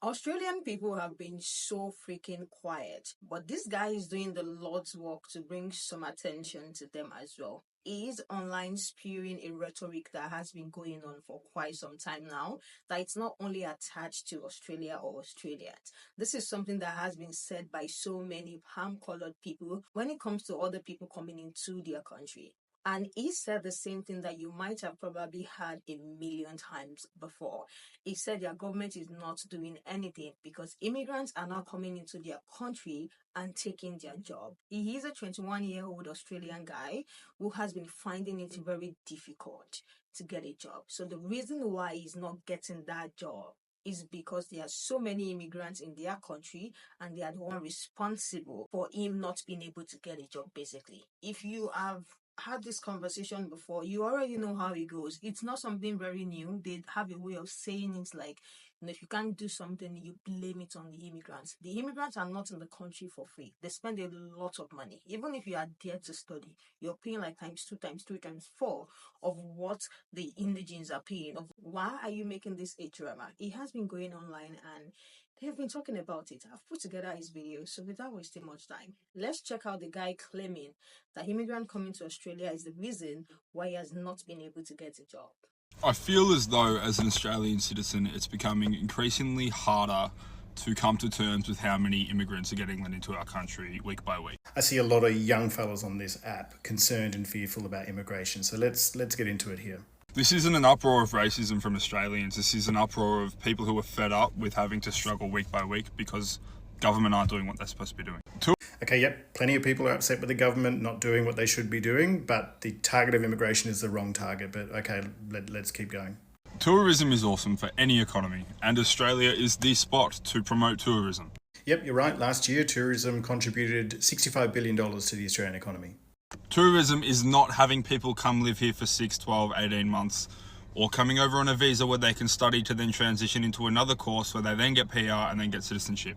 Australian people have been so freaking quiet, but this guy is doing the Lord's work to bring some attention to them as well. He is online spewing a rhetoric that has been going on for quite some time now, that it's not only attached to Australia or Australians. This is something that has been said by so many palm colored people when it comes to other people coming into their country. And he said the same thing that you might have probably heard a million times before. He said their government is not doing anything because immigrants are now coming into their country and taking their job. He is a 21-year-old Australian guy who has been finding it very difficult to get a job. So the reason why he's not getting that job is because there are so many immigrants in their country and they are the one responsible for him not being able to get a job, basically. If you have had this conversation before, you already know how it goes. It's not something very new. They have a way of saying it like, if you can't do something, you blame it on the immigrants. The immigrants are not in the country for free. They spend a lot of money. Even if you are there to study, you're paying like times two, times three, times four of what the indigens are paying. Of why are you making this a drama? It has been going online and they have been talking about it. I've put together his video, so without wasting much time, let's check out the guy claiming that immigrant coming to Australia is the reason why he has not been able to get a job. I feel as though, as an Australian citizen, it's becoming increasingly harder to come to terms with how many immigrants are getting let into our country week by week. I see a lot of young fellas on this app concerned and fearful about immigration. So let's get into it here. This isn't an uproar of racism from Australians. This is an uproar of people who are fed up with having to struggle week by week because government aren't doing what they're supposed to be doing. Okay, yep, plenty of people are upset with the government not doing what they should be doing, but the target of immigration is the wrong target. But okay, let's keep going. Tourism is awesome for any economy, and Australia is the spot to promote tourism. Yep, you're right. Last year, tourism contributed $65 billion to the Australian economy. Tourism is not having people come live here for 6, 12, 18 months, or coming over on a visa where they can study to then transition into another course where they then get PR and then get citizenship.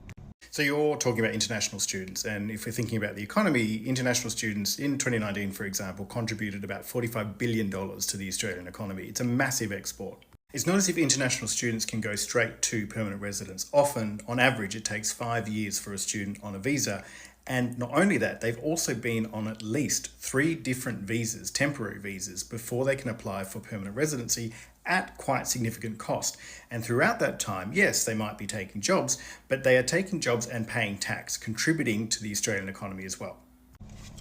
So you're talking about international students, and if we're thinking about the economy, international students in 2019, for example, contributed about $45 billion to the Australian economy. It's a massive export. It's not as if international students can go straight to permanent residence. Often, on average, it takes 5 years for a student on a visa. And not only that, they've also been on at least 3 different visas, temporary visas, before they can apply for permanent residency at quite significant cost. And throughout that time, yes, they might be taking jobs, but they are taking jobs and paying tax, contributing to the Australian economy as well.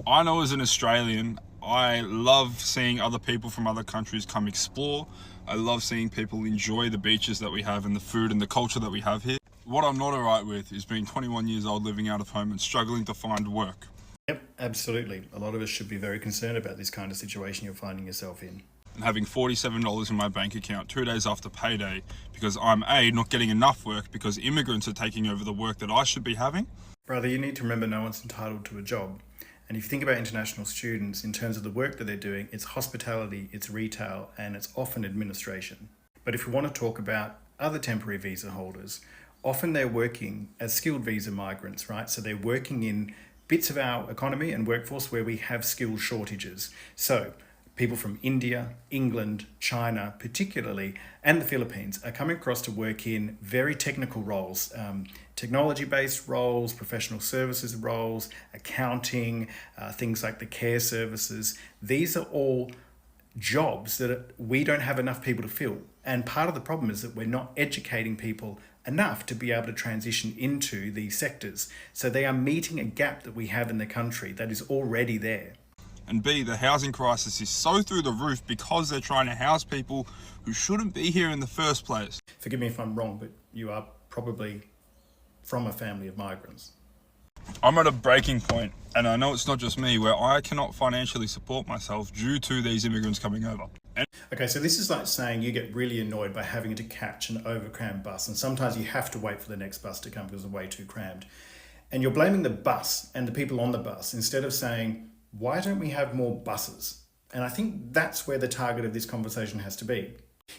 I know as an Australian, I love seeing other people from other countries come explore. I love seeing people enjoy the beaches that we have and the food and the culture that we have here. What I'm not alright with is being 21 years old, living out of home and struggling to find work. Yep, absolutely. A lot of us should be very concerned about this kind of situation you're finding yourself in. And having $47 in my bank account 2 days after payday because I'm not getting enough work because immigrants are taking over the work that I should be having. Brother, you need to remember no one's entitled to a job. And if you think about international students in terms of the work that they're doing, it's hospitality, it's retail, and it's often administration. But if we want to talk about other temporary visa holders, often they're working as skilled visa migrants, right? So they're working in bits of our economy and workforce where we have skill shortages. So people from India, England, China particularly, and the Philippines are coming across to work in very technical roles, technology-based roles, professional services roles, accounting, things like the care services. These are all jobs that we don't have enough people to fill. And part of the problem is that we're not educating people enough to be able to transition into these sectors. So they are meeting a gap that we have in the country that is already there. And B, the housing crisis is so through the roof because they're trying to house people who shouldn't be here in the first place. Forgive me if I'm wrong, but you are probably from a family of migrants. I'm at a breaking point, and I know it's not just me, where I cannot financially support myself due to these immigrants coming over. Okay, so this is like saying you get really annoyed by having to catch an overcrammed bus, and sometimes you have to wait for the next bus to come because it's way too crammed. And you're blaming the bus and the people on the bus instead of saying, why don't we have more buses? And I think that's where the target of this conversation has to be.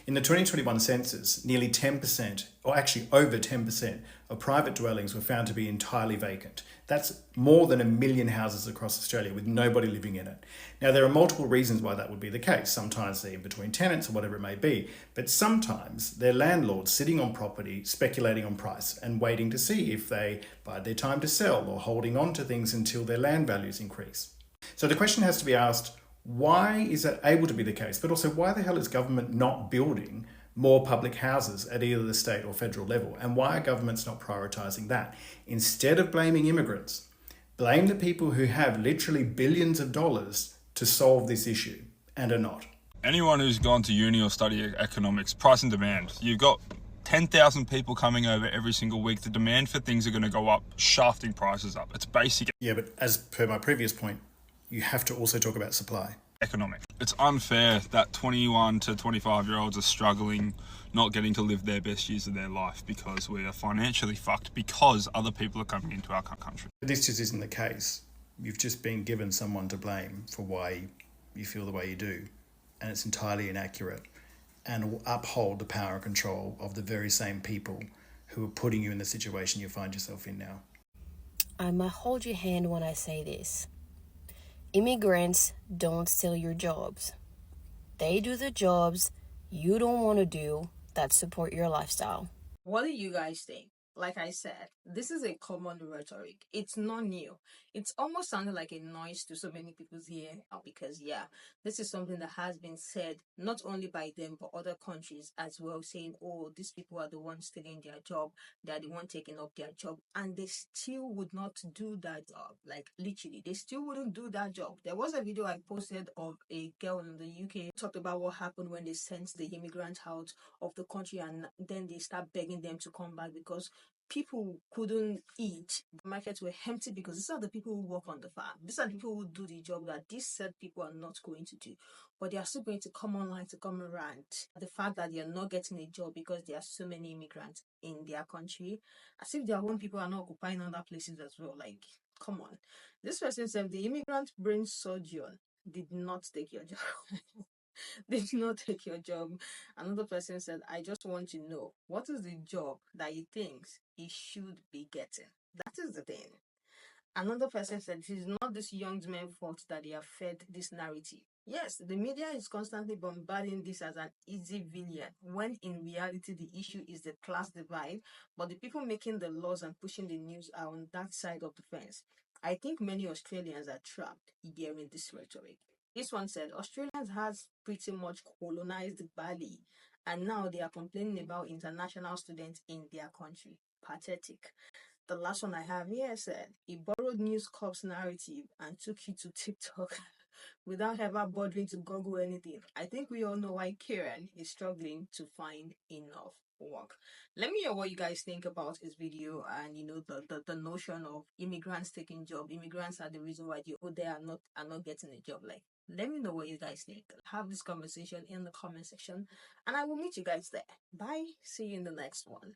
In the 2021 census, nearly 10%, or actually over 10%, of private dwellings were found to be entirely vacant. That's more than 1 million houses across Australia with nobody living in it. Now, there are multiple reasons why that would be the case. Sometimes they're in between tenants or whatever it may be, but sometimes they're landlords sitting on property, speculating on price and waiting to see if they bide their time to sell or holding on to things until their land values increase. So the question has to be asked, why is that able to be the case? But also, why the hell is government not building more public houses at either the state or federal level? And why are governments not prioritising that? Instead of blaming immigrants, blame the people who have literally billions of dollars to solve this issue and are not. Anyone who's gone to uni or study economics, price and demand, you've got 10,000 people coming over every single week. The demand for things are going to go up, shafting prices up. It's basic. Yeah, but as per my previous point, you have to also talk about supply. Economic. It's unfair that 21 to 25-year-olds are struggling, not getting to live their best years of their life because we are financially fucked because other people are coming into our country. But this just isn't the case. You've just been given someone to blame for why you feel the way you do, and it's entirely inaccurate and will uphold the power and control of the very same people who are putting you in the situation you find yourself in now. I might hold your hand when I say this. Immigrants don't steal your jobs. They do the jobs you don't want to do that support your lifestyle. What do you guys think? Like I said, this is a common rhetoric. It's not new. It's almost sounded like a noise to so many people's ear because, yeah, this is something that has been said not only by them but other countries as well, saying, oh, these people are the ones stealing their job, they're the one taking up their job, and they still would not do that job. Like, literally, they still wouldn't do that job. There was a video I posted of a girl in the UK talked about what happened when they sent the immigrant out of the country and then they start begging them to come back because people couldn't eat. The markets were empty because these are the people who work on the farm. These are the people who do the job that these said people are not going to do. But they are still going to come online to come around. The fact that they are not getting a job because there are so many immigrants in their country, as if their own people are not occupying other places as well. Like, come on. This person said the immigrant brain surgeon did not take your job. They did not take your job. Another person said, I just want to know what is the job that he thinks he should be getting. That is the thing. Another person said, it is not this young man's fault that they have fed this narrative. Yes, the media is constantly bombarding this as an easy villain, when in reality the issue is the class divide, but the people making the laws and pushing the news are on that side of the fence. I think many Australians are trapped hearing this rhetoric. This one said, Australians has pretty much colonized Bali, and now they are complaining about international students in their country. Pathetic. The last one I have here said, he borrowed News Corp's narrative and took it to TikTok without ever bothering to Google anything. I think we all know why Kieran is struggling to find enough work. Let me know what you guys think about this video and the notion of immigrants taking job. Immigrants are the reason why you there are not getting a job. Like, let me know what you guys think. Have this conversation in the comment section and I will meet you guys there. Bye. See you in the next one.